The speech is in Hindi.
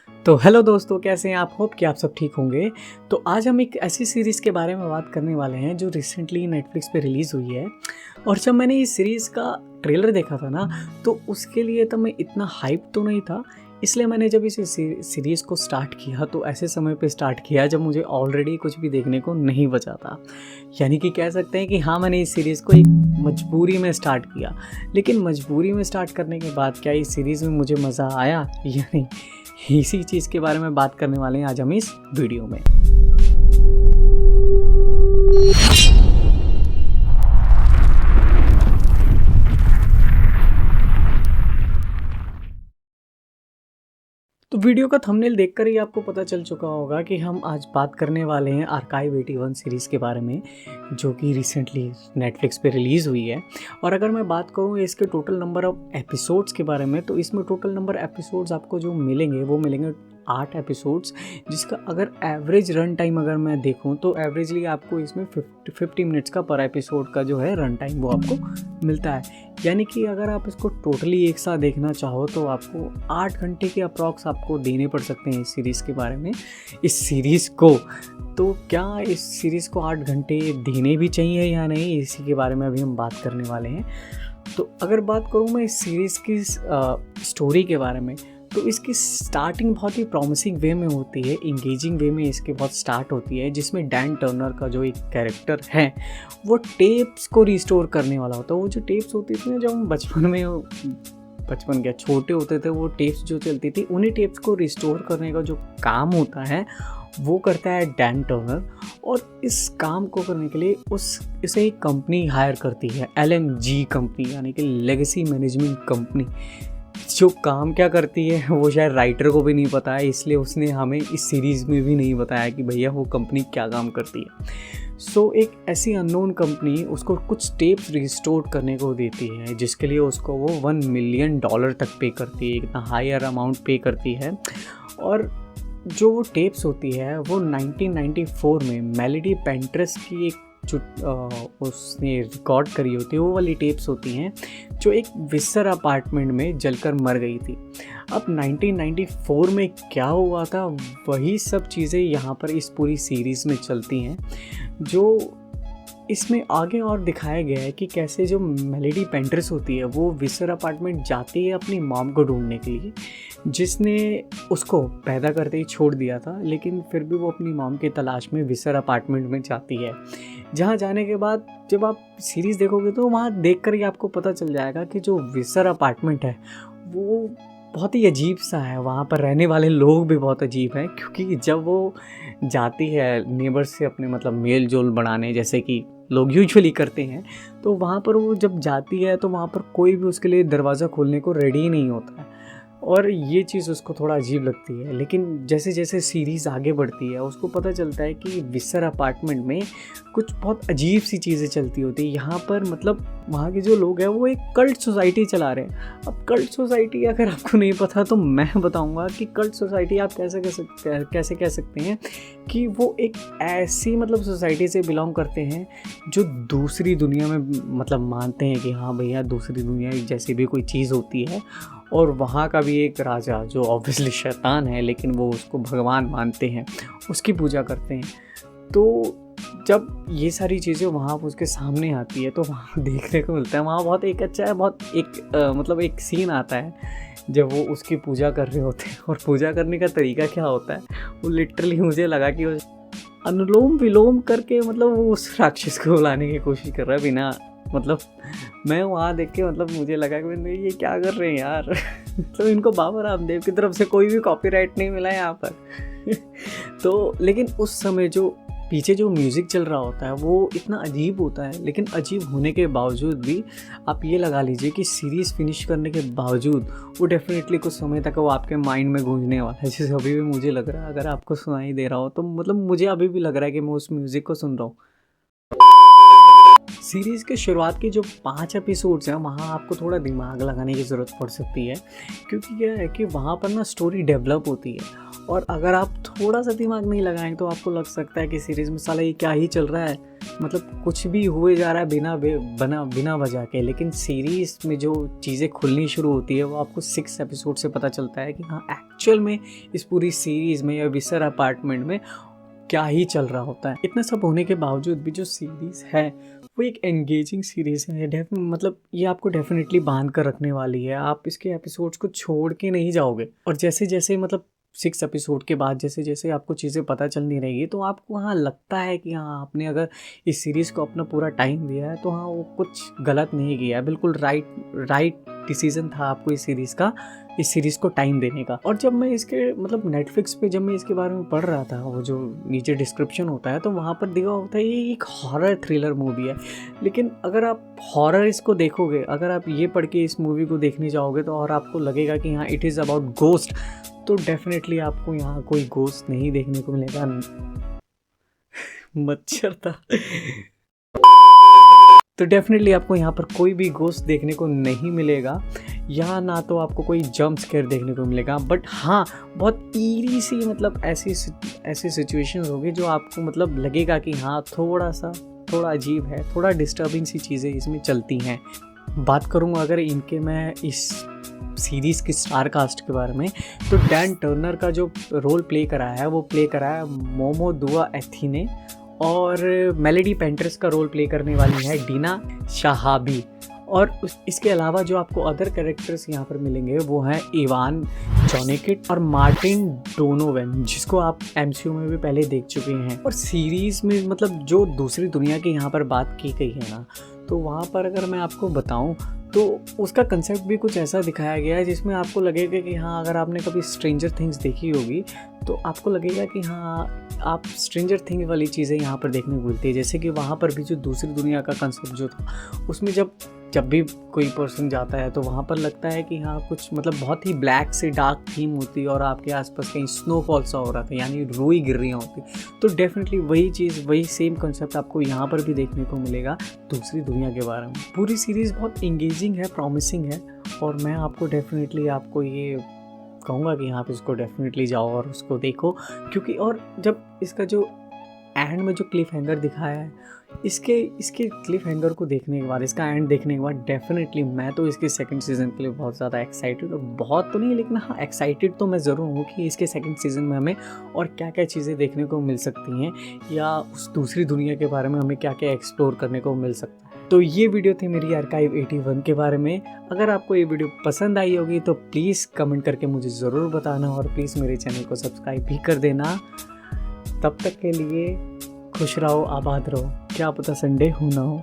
तो हेलो दोस्तों, कैसे हैं आप? होप कि आप सब ठीक होंगे। तो आज हम एक ऐसी सीरीज़ के बारे में बात करने वाले हैं जो रिसेंटली नेटफ्लिक्स पे रिलीज़ हुई है। और जब मैंने इस सीरीज़ का ट्रेलर देखा था ना, तो उसके लिए तो मैं इतना हाइप तो नहीं था। इसलिए मैंने जब इस सीरीज़ को स्टार्ट किया तो ऐसे समय पे स्टार्ट किया जब मुझे ऑलरेडी कुछ भी देखने को नहीं बचा था। यानी कि कह सकते हैं कि हाँ, मैंने इस सीरीज़ को एक मजबूरी में स्टार्ट किया। लेकिन मजबूरी में स्टार्ट करने के बाद क्या इस सीरीज़ में मुझे मज़ा आया या नहीं, इसी चीज़ के बारे में बात करने वाले हैं आज हम इस वीडियो में। तो वीडियो का थंबनेल देखकर ही आपको पता चल चुका होगा कि हम आज बात करने वाले हैं आर्काइव 81 सीरीज़ के बारे में, जो कि रिसेंटली नेटफ्लिक्स पे रिलीज़ हुई है। और अगर मैं बात करूँ इसके टोटल नंबर ऑफ एपिसोड्स के बारे में, तो इसमें टोटल नंबर एपिसोड्स आपको जो मिलेंगे वो मिलेंगे 8 एपिसोड्स, जिसका अगर एवरेज रन टाइम अगर मैं देखूं तो एवरेजली आपको इसमें 50 मिनट्स का पर एपिसोड का जो है रन टाइम वो आपको मिलता है। यानी कि अगर आप इसको टोटली एक साथ देखना चाहो तो आपको 8 घंटे के अप्रॉक्स आपको देने पड़ सकते हैं इस सीरीज़ के बारे में, इस सीरीज़ को। तो क्या इस सीरीज़ को 8 घंटे देने भी चाहिए या नहीं, इसी के बारे में अभी हम बात करने वाले हैं। तो अगर बात करूँ मैं इस सीरीज़ की स्टोरी के बारे में, तो इसकी स्टार्टिंग बहुत ही प्रॉमिसिंग वे में होती है, इंगेजिंग वे में इसके बहुत स्टार्ट होती है, जिसमें डैन टर्नर का जो एक कैरेक्टर है वो टेप्स को रिस्टोर करने वाला होता है। वो जो टेप्स होती थी ना, जब हम बचपन क्या छोटे होते थे, वो टेप्स जो चलती थी, उन्हीं टेप्स को रिस्टोर करने का जो काम होता है वो करता है डैन टर्नर। और इस काम को करने के लिए इसे एक कंपनी हायर करती है, LMG कंपनी, यानी कि लेगेसी मैनेजमेंट कंपनी। जो काम क्या करती है वो शायद राइटर को भी नहीं पता है, इसलिए उसने हमें इस सीरीज़ में भी नहीं बताया कि भैया वो कंपनी क्या काम करती है। सो एक ऐसी अननोन कंपनी उसको कुछ टेप्स रिस्टोर करने को देती है, जिसके लिए उसको वो $1 मिलियन तक पे करती है, इतना हायर अमाउंट पे करती है। और जो वो टेप्स होती है वो 1994 में मेलोडी पेंट्रेस की एक जो उसने रिकॉर्ड करी होती है वो वाली टेप्स होती हैं, जो एक विसर अपार्टमेंट में जलकर मर गई थी। अब 1994 में क्या हुआ था, वही सब चीज़ें यहाँ पर इस पूरी सीरीज़ में चलती हैं, जो इसमें आगे और दिखाया गया है कि कैसे जो मेलोडी पेंट्रेस होती है वो विसर अपार्टमेंट जाती है अपनी मॉम को ढूंढने के लिए, जिसने उसको पैदा करते ही छोड़ दिया था। लेकिन फिर भी वो अपनी मॉम की तलाश में विसर अपार्टमेंट में जाती है, जहाँ जाने के बाद जब आप सीरीज़ देखोगे तो वहाँ देखकर ही आपको पता चल जाएगा कि जो विसर अपार्टमेंट है वो बहुत ही अजीब सा है। वहाँ पर रहने वाले लोग भी बहुत अजीब हैं, क्योंकि जब वो जाती है नेबर्स से अपने मेल जोल बढ़ाने, जैसे कि लोग यूजुअली करते हैं, तो वहाँ पर वो जब जाती है तो वहाँ पर कोई भी उसके लिए दरवाज़ा खोलने को रेडी नहीं होता है। और ये चीज़ उसको थोड़ा अजीब लगती है। लेकिन जैसे जैसे सीरीज़ आगे बढ़ती है उसको पता चलता है कि विसर अपार्टमेंट में कुछ बहुत अजीब सी चीज़ें चलती होती है। यहाँ पर वहाँ के जो लोग हैं वो एक कल्ट सोसाइटी चला रहे हैं। अब कल्ट सोसाइटी अगर आपको नहीं पता तो मैं बताऊँगा कि कल्ट सोसाइटी आप कैसे कह सकते हैं कि वो एक ऐसी सोसाइटी से बिलोंग करते हैं जो दूसरी दुनिया में मानते हैं कि हाँ भैया, दूसरी दुनिया जैसी भी कोई चीज़ होती है, और वहाँ का भी एक राजा जो ऑब्वियसली शैतान है, लेकिन वो उसको भगवान मानते हैं, उसकी पूजा करते हैं। तो जब ये सारी चीज़ें वहाँ उसके सामने आती है तो वहाँ देखने को मिलता है, वहाँ बहुत एक अच्छा है, बहुत एक एक सीन आता है जब वो उसकी पूजा कर रहे होते हैं। और पूजा करने का तरीका क्या होता है, वो लिटरली मुझे लगा कि वो अनुलोम विलोम करके वो उस राक्षस को बुलाने की कोशिश कर रहा है बिना मैं वहाँ देख के मुझे लगा कि ये क्या कर रहे हैं यार। तो इनको बाबा रामदेव की तरफ से कोई भी कॉपीराइट नहीं मिला है यहाँ पर। तो लेकिन उस समय जो पीछे जो म्यूज़िक चल रहा होता है वो इतना अजीब होता है। लेकिन अजीब होने के बावजूद भी आप ये लगा लीजिए कि सीरीज़ फिनिश करने के बावजूद वो डेफिनेटली कुछ समय तक वो आपके माइंड में गूंजने वाला है। जैसे अभी भी मुझे लग रहा है, अगर आपको सुनाई दे रहा हो तो मुझे अभी भी लग रहा है कि मैं उस म्यूज़िक को सुन रहा हूँ। सीरीज़ के शुरुआत के जो 5 एपिसोड्स हैं वहाँ आपको थोड़ा दिमाग लगाने की ज़रूरत पड़ सकती है, क्योंकि क्या है कि वहाँ पर ना स्टोरी डेवलप होती है। और अगर आप थोड़ा सा दिमाग नहीं लगाएं तो आपको लग सकता है कि सीरीज़ में साला ये क्या ही चल रहा है, मतलब कुछ भी हुए जा रहा है बिना वजह के। लेकिन सीरीज़ में जो चीज़ें खुलनी शुरू होती है वो आपको 6 एपिसोड से पता चलता है कि हाँ एक्चुअल में इस पूरी सीरीज़ में या विसर अपार्टमेंट में क्या ही चल रहा होता है। इतना सब होने के बावजूद भी जो सीरीज़ है वो एक एंगेजिंग सीरीज़ है। मतलब ये आपको डेफिनेटली बांध कर रखने वाली है, आप इसके एपिसोड्स को छोड़ के नहीं जाओगे। और जैसे जैसे मतलब 6 एपिसोड के बाद जैसे जैसे आपको चीज़ें पता चलनी रहेगी तो आपको हाँ लगता है कि हाँ आपने अगर इस सीरीज़ को अपना पूरा टाइम दिया है तो हाँ वो कुछ गलत नहीं किया है, बिल्कुल राइट डिसीजन था आपको इस सीरीज़ को टाइम देने का। और जब मैं इसके मतलब नेटफ्लिक्स पे जब मैं इसके बारे में पढ़ रहा था, वो जो नीचे डिस्क्रिप्शन होता है तो वहाँ पर दिया होता है ये एक हॉरर थ्रिलर मूवी है। लेकिन अगर आप हॉरर इसको देखोगे, अगर आप ये पढ़ के इस मूवी को देखने जाओगे तो और आपको लगेगा कि हाँ इट इज़ अबाउट गोस्ट, तो डेफिनेटली आपको यहाँ कोई गोस्ट नहीं देखने को मिलेगा। मच्छर था। तो डेफिनेटली आपको यहाँ पर कोई भी गोस्ट देखने को नहीं मिलेगा, या ना तो आपको कोई जंप स्केयर देखने को मिलेगा। बट हाँ बहुत ईरी सी मतलब ऐसी सिचुएशन होगी जो आपको मतलब लगेगा कि हाँ थोड़ा अजीब है, थोड़ा डिस्टर्बिंग सी चीज़ें इसमें चलती हैं। बात करूँगा अगर इनके मैं इस सीरीज़ की स्टार कास्ट के बारे में, तो डैन टर्नर का जो रोल प्ले करा है वो प्ले करा है मोमो दुआ एथी ने, और मेलेडी पेंटर्स का रोल प्ले करने वाली है डीना शाहाबी। और इसके अलावा जो आपको अदर कैरेक्टर्स यहाँ पर मिलेंगे वो हैं इवान जॉनिकिट और मार्टिन डोनोवन, जिसको आप एमसीयू में भी पहले देख चुके हैं। और सीरीज़ में मतलब जो दूसरी दुनिया की यहाँ पर बात की गई है ना, तो वहाँ पर अगर मैं आपको बताऊँ तो उसका कंसेप्ट भी कुछ ऐसा दिखाया गया है जिसमें आपको लगेगा कि हाँ अगर आपने कभी स्ट्रेंजर थिंग्स देखी होगी तो आपको लगेगा कि हाँ आप स्ट्रेंजर थिंग्स वाली चीज़ें यहाँ पर देखने को मिलती है। जैसे कि वहाँ पर भी जो दूसरी दुनिया का कंसेप्ट जो था उसमें जब भी कोई पर्सन जाता है तो वहाँ पर लगता है कि हाँ कुछ मतलब बहुत ही ब्लैक से डार्क थीम होती है और आपके आसपास कहीं स्नोफॉल सा हो रहा था, यानी रुई गिर रही होती। तो डेफिनेटली वही चीज़, वही सेम कंसेप्ट आपको यहाँ पर भी देखने को मिलेगा दूसरी दुनिया के बारे में। पूरी सीरीज़ बहुत इंगेजिंग है, प्रॉमिसिंग है, और मैं आपको डेफिनेटली आपको ये कहूँगा कि आप इसको डेफिनेटली जाओ और उसको देखो। क्योंकि और जब इसका जो एंड में जो क्लिफ हैंगर दिखाया है, इसके क्लिफ हैंगर को देखने के बाद, इसका एंड देखने के बाद डेफिनेटली मैं तो इसके सेकंड सीज़न के लिए बहुत ज़्यादा एक्साइटेड हूँ। बहुत तो नहीं लेकिन हाँ एक्साइटेड तो मैं ज़रूर हूँ कि इसके सेकंड सीज़न में हमें और क्या क्या चीज़ें देखने को मिल सकती हैं, या उस दूसरी दुनिया के बारे में हमें क्या क्या एक्सप्लोर करने को मिल सकता है। तो ये वीडियो थी मेरी आर्काइव 81 के बारे में। अगर आपको ये वीडियो पसंद आई होगी तो प्लीज़ कमेंट करके मुझे ज़रूर बताना, और प्लीज़ मेरे चैनल को सब्सक्राइब भी कर देना। तब तक के लिए खुश रहो, आबाद रहो, क्या पता संडे हो ना हो।